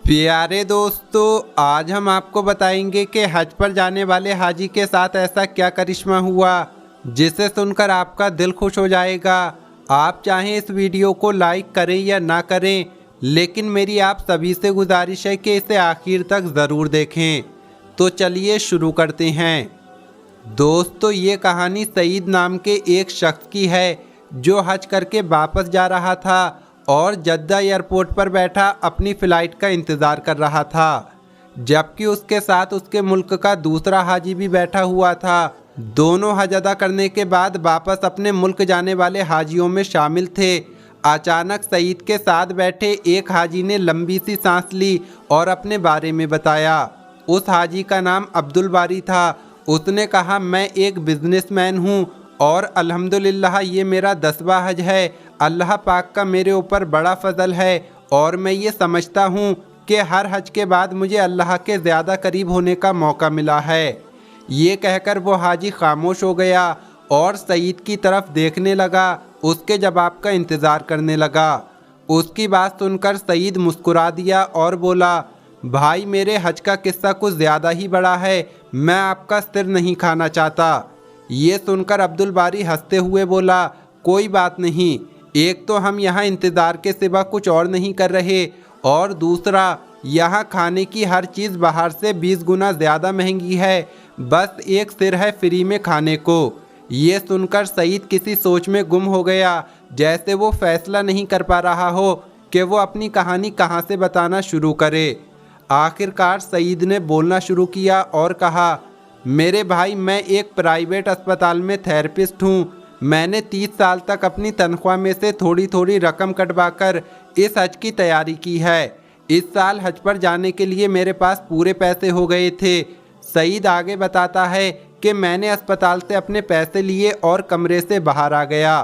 प्यारे दोस्तों, आज हम आपको बताएंगे कि हज पर जाने वाले हाजी के साथ ऐसा क्या करिश्मा हुआ जिसे सुनकर आपका दिल खुश हो जाएगा। आप चाहें इस वीडियो को लाइक करें या ना करें, लेकिन मेरी आप सभी से गुजारिश है कि इसे आखिर तक ज़रूर देखें। तो चलिए शुरू करते हैं। दोस्तों, ये कहानी सईद नाम के एक शख्स की है जो हज करके वापस जा रहा था और जद्दा एयरपोर्ट पर बैठा अपनी फ़्लाइट का इंतज़ार कर रहा था, जबकि उसके साथ उसके मुल्क का दूसरा हाजी भी बैठा हुआ था। दोनों हज अदा करने के बाद वापस अपने मुल्क जाने वाले हाजियों में शामिल थे। अचानक सईद के साथ बैठे एक हाजी ने लंबी सी सांस ली और अपने बारे में बताया। उस हाजी का नाम अब्दुल बारी था। उसने कहा, मैं एक बिजनेसमैन हूँ और अल्हम्दुलिल्लाह ये मेरा 10वां हज है। अल्लाह पाक का मेरे ऊपर बड़ा फजल है और मैं ये समझता हूँ कि हर हज के बाद मुझे अल्लाह के ज़्यादा करीब होने का मौका मिला है। ये कहकर वो हाजी खामोश हो गया और सईद की तरफ देखने लगा, उसके जवाब का इंतज़ार करने लगा। उसकी बात सुनकर सईद मुस्कुरा दिया और बोला, भाई मेरे हज का किस्सा कुछ ज़्यादा ही बड़ा है, मैं आपका सिर नहीं खाना चाहता। ये सुनकर अब्दुल बारी हंसते हुए बोला, कोई बात नहीं, एक तो हम यहाँ इंतज़ार के सिवा कुछ और नहीं कर रहे और दूसरा यहाँ खाने की हर चीज़ बाहर से 20 गुना ज़्यादा महंगी है, बस एक सिर है फ्री में खाने को। ये सुनकर सईद किसी सोच में गुम हो गया, जैसे वो फैसला नहीं कर पा रहा हो कि वो अपनी कहानी कहाँ से बताना शुरू करे। आखिरकार सईद ने बोलना शुरू किया और कहा, मेरे भाई, मैं एक प्राइवेट अस्पताल में थेरेपिस्ट हूँ। मैंने 30 साल तक अपनी तनख्वाह में से थोड़ी थोड़ी रकम कटवाकर इस हज की तैयारी की है। इस साल हज पर जाने के लिए मेरे पास पूरे पैसे हो गए थे। सईद आगे बताता है कि मैंने अस्पताल से अपने पैसे लिए और कमरे से बाहर आ गया।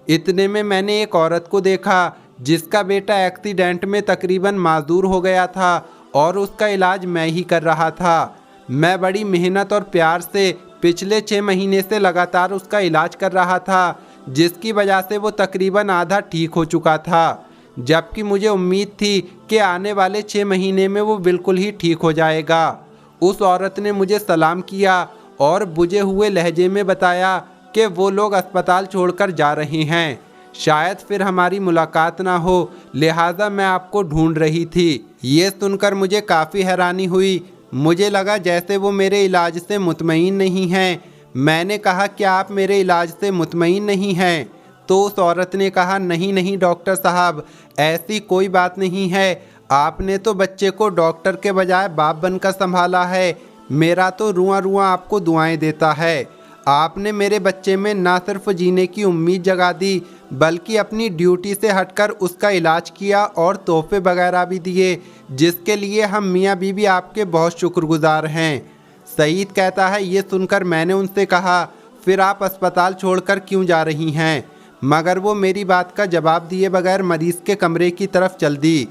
इतने में मैंने एक औरत को देखा जिसका बेटा एक्सीडेंट में तकरीबन माजूर हो गया था और उसका इलाज मैं ही कर रहा था। मैं बड़ी मेहनत और प्यार से पिछले 6 महीने से लगातार उसका इलाज कर रहा था, जिसकी वजह से वो तकरीबन आधा ठीक हो चुका था, जबकि मुझे उम्मीद थी कि आने वाले 6 महीने में वो बिल्कुल ही ठीक हो जाएगा। उस औरत ने मुझे सलाम किया और बुझे हुए लहजे में बताया कि वो लोग अस्पताल छोड़कर जा रहे हैं, शायद फिर हमारी मुलाकात ना हो, लिहाजा मैं आपको ढूंढ रही थी। ये सुनकर मुझे काफ़ी हैरानी हुई। मुझे लगा जैसे वो मेरे इलाज से मुतमईन नहीं हैं। मैंने कहा, क्या आप मेरे इलाज से मुतमईन नहीं हैं? तो उस औरत ने कहा, नहीं नहीं डॉक्टर साहब, ऐसी कोई बात नहीं है। आपने तो बच्चे को डॉक्टर के बजाय बाप बनकर संभाला है। मेरा तो रुआं रुआं आपको दुआएं देता है। आपने मेरे बच्चे में ना सिर्फ जीने की उम्मीद जगा दी, बल्कि अपनी ड्यूटी से हटकर उसका इलाज किया और तोहफे वगैरह भी दिए, जिसके लिए हम मियाँ बीवी आपके बहुत शुक्रगुजार हैं। सईद कहता है, ये सुनकर मैंने उनसे कहा, फिर आप अस्पताल छोड़कर क्यों जा रही हैं? मगर वो मेरी बात का जवाब दिए बगैर मरीज़ के कमरे की तरफ चल दी।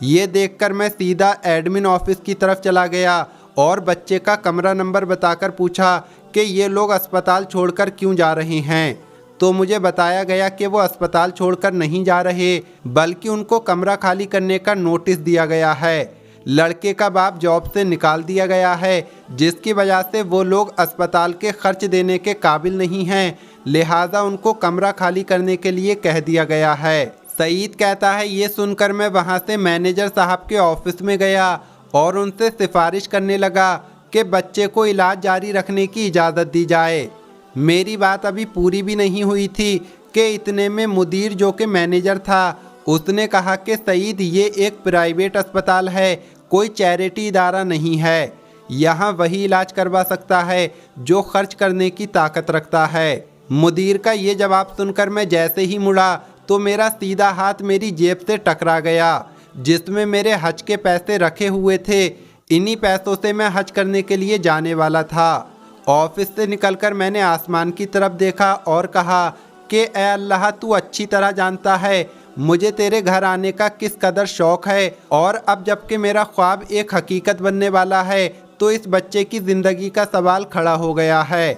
ये देखकर मैं सीधा एडमिन ऑफिस की तरफ चला गया और बच्चे का कमरा नंबर बताकर पूछा कि ये लोग अस्पताल छोड़कर क्यों जा रहे हैं। तो मुझे बताया गया कि वो अस्पताल छोड़कर नहीं जा रहे, बल्कि उनको कमरा खाली करने का नोटिस दिया गया है। लड़के का बाप जॉब से निकाल दिया गया है, जिसकी वजह से वो लोग अस्पताल के खर्च देने के काबिल नहीं हैं, लिहाजा उनको कमरा खाली करने के लिए कह दिया गया है। सईद कहता है, ये सुनकर मैं वहाँ से मैनेजर साहब के ऑफिस में गया और उनसे सिफारिश करने लगा कि बच्चे को इलाज जारी रखने की इजाज़त दी जाए। मेरी बात अभी पूरी भी नहीं हुई थी कि इतने में मुदीर, जो कि मैनेजर था, उसने कहा कि सईद, ये एक प्राइवेट अस्पताल है, कोई चैरिटी इदारा नहीं है। यहाँ वही इलाज करवा सकता है जो खर्च करने की ताकत रखता है। मुदीर का ये जवाब सुनकर मैं जैसे ही मुड़ा तो मेरा सीधा हाथ मेरी जेब से टकरा गया, जिसमें मेरे हज के पैसे रखे हुए थे। इन्हीं पैसों से मैं हज करने के लिए जाने वाला था। ऑफिस से निकलकर मैंने आसमान की तरफ देखा और कहा कि ए अल्लाह, तू अच्छी तरह जानता है मुझे तेरे घर आने का किस कदर शौक़ है, और अब जबकि मेरा ख्वाब एक हकीकत बनने वाला है तो इस बच्चे की ज़िंदगी का सवाल खड़ा हो गया है।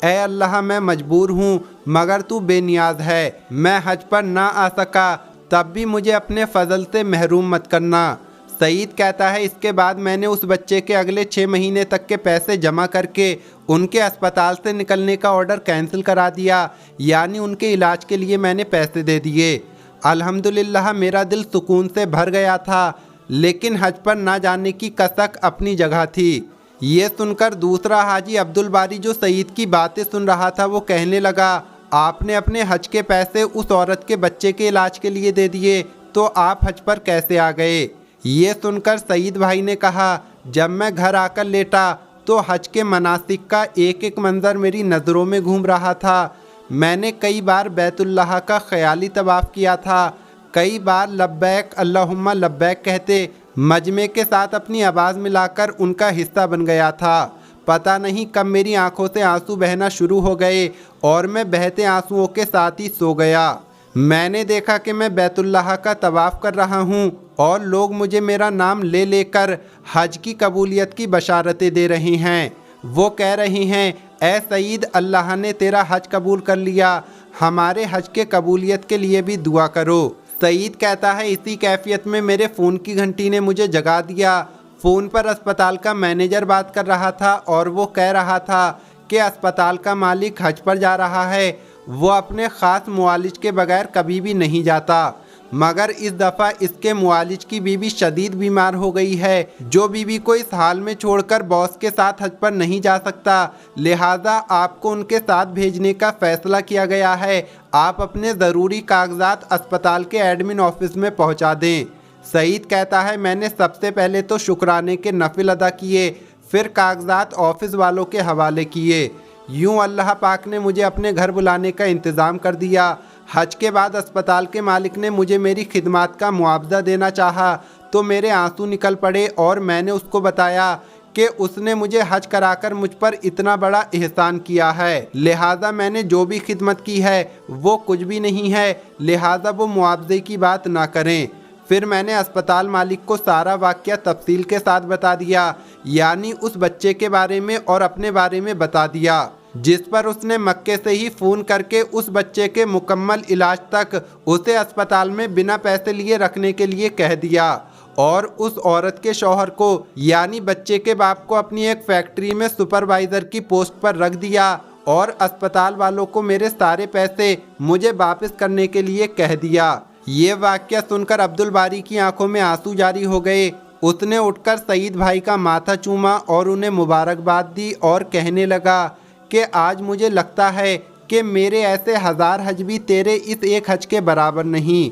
ए अल्लाह, मैं मजबूर हूँ, मगर तू बेनियाज है। मैं हज पर ना आ सका, तब भी मुझे अपने फजल से महरूम मत करना। सईद कहता है इसके बाद मैंने उस बच्चे के अगले 6 महीने तक के पैसे जमा करके उनके अस्पताल से निकलने का ऑर्डर कैंसिल करा दिया, यानी उनके इलाज के लिए मैंने पैसे दे दिए। अल्हम्दुलिल्लाह मेरा दिल सुकून से भर गया था, लेकिन हज पर ना जाने की कसक अपनी जगह थी। ये सुनकर दूसरा हाजी अब्दुल बारी जो सईद की बातें सुन रहा था वो कहने लगा, आपने अपने हज के पैसे उस औरत के बच्चे के इलाज के लिए दे दिए तो आप हज पर कैसे आ गए? ये सुनकर सईद भाई ने कहा, जब मैं घर आकर लेटा तो हज के मनासिक का एक एक मंज़र मेरी नज़रों में घूम रहा था। मैंने कई बार बैतुल्लाह का ख्याली तवाफ़ किया था, कई बार लब्बैक अल्लाहुम्मा लब्बैक कहते मजमे के साथ अपनी आवाज़ मिलाकर उनका हिस्सा बन गया था। पता नहीं कब मेरी आंखों से आंसू बहना शुरू हो गए और मैं बहते आंसुओं के साथ ही सो गया। मैंने देखा कि मैं बैतुल्लाह का तवाफ़ कर रहा हूँ और लोग मुझे मेरा नाम ले लेकर हज की कबूलियत की बशारतें दे रहे हैं। वो कह रही हैं, ए सईद, अल्लाह ने तेरा हज कबूल कर लिया, हमारे हज के कबूलियत के लिए भी दुआ करो। सईद कहता है इसी कैफियत में मेरे फ़ोन की घंटी ने मुझे जगा दिया। फ़ोन पर अस्पताल का मैनेजर बात कर रहा था और वो कह रहा था कि अस्पताल का मालिक हज पर जा रहा है, वो अपने ख़ास मुआलिज के बगैर कभी भी नहीं जाता, मगर इस दफ़ा इसके मुआलिज की बीवी शदीद बीमार हो गई है, जो बीवी को इस हाल में छोड़कर बॉस के साथ हज पर नहीं जा सकता, लिहाजा आपको उनके साथ भेजने का फ़ैसला किया गया है। आप अपने ज़रूरी कागजात अस्पताल के एडमिन ऑफिस में पहुंचा दें। सईद कहता है मैंने सबसे पहले तो शुक्राने के नफिल अदा किए, फिर कागजात ऑफिस वालों के हवाले किए। यूँ अल्लाह पाक ने मुझे अपने घर बुलाने का इंतज़ाम कर दिया। हज के बाद अस्पताल के मालिक ने मुझे मेरी खिदमत का मुआवजा देना चाहा तो मेरे आंसू निकल पड़े और मैंने उसको बताया कि उसने मुझे हज कराकर मुझ पर इतना बड़ा एहसान किया है, लिहाजा मैंने जो भी खिदमत की है वो कुछ भी नहीं है, लिहाजा वो मुआवजे की बात ना करें। फिर मैंने अस्पताल मालिक को सारा वाक़या तफसील के साथ बता दिया, यानी उस बच्चे के बारे में और अपने बारे में बता दिया, जिस पर उसने मक्के से ही फ़ोन करके उस बच्चे के मुकम्मल इलाज तक उसे अस्पताल में बिना पैसे लिए रखने के लिए कह दिया और उस औरत के शौहर को यानी बच्चे के बाप को अपनी एक फैक्ट्री में सुपरवाइज़र की पोस्ट पर रख दिया और अस्पताल वालों को मेरे सारे पैसे मुझे वापस करने के लिए कह दिया। ये वाक़या सुनकर अब्दुल बारी की आंखों में आंसू जारी हो गए। उसने उठकर सईद भाई का माथा चूमा और उन्हें मुबारकबाद दी और कहने लगा कि आज मुझे लगता है कि मेरे ऐसे 1000 हज भी तेरे इस एक हज के बराबर नहीं।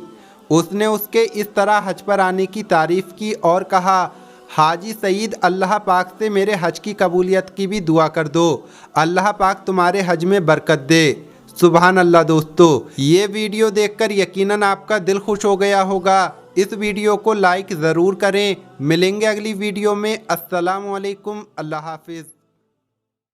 उसने उसके इस तरह हज पर आने की तारीफ़ की और कहा, हाजी सईद, अल्लाह पाक से मेरे हज की कबूलियत की भी दुआ कर दो, अल्लाह पाक तुम्हारे हज में बरकत दे। सुभान अल्लाह। दोस्तों, ये वीडियो देखकर यकीनन आपका दिल खुश हो गया होगा। इस वीडियो को लाइक ज़रूर करें। मिलेंगे अगली वीडियो में। अस्सलामु अलैकुम। अल्लाह हाफिज़।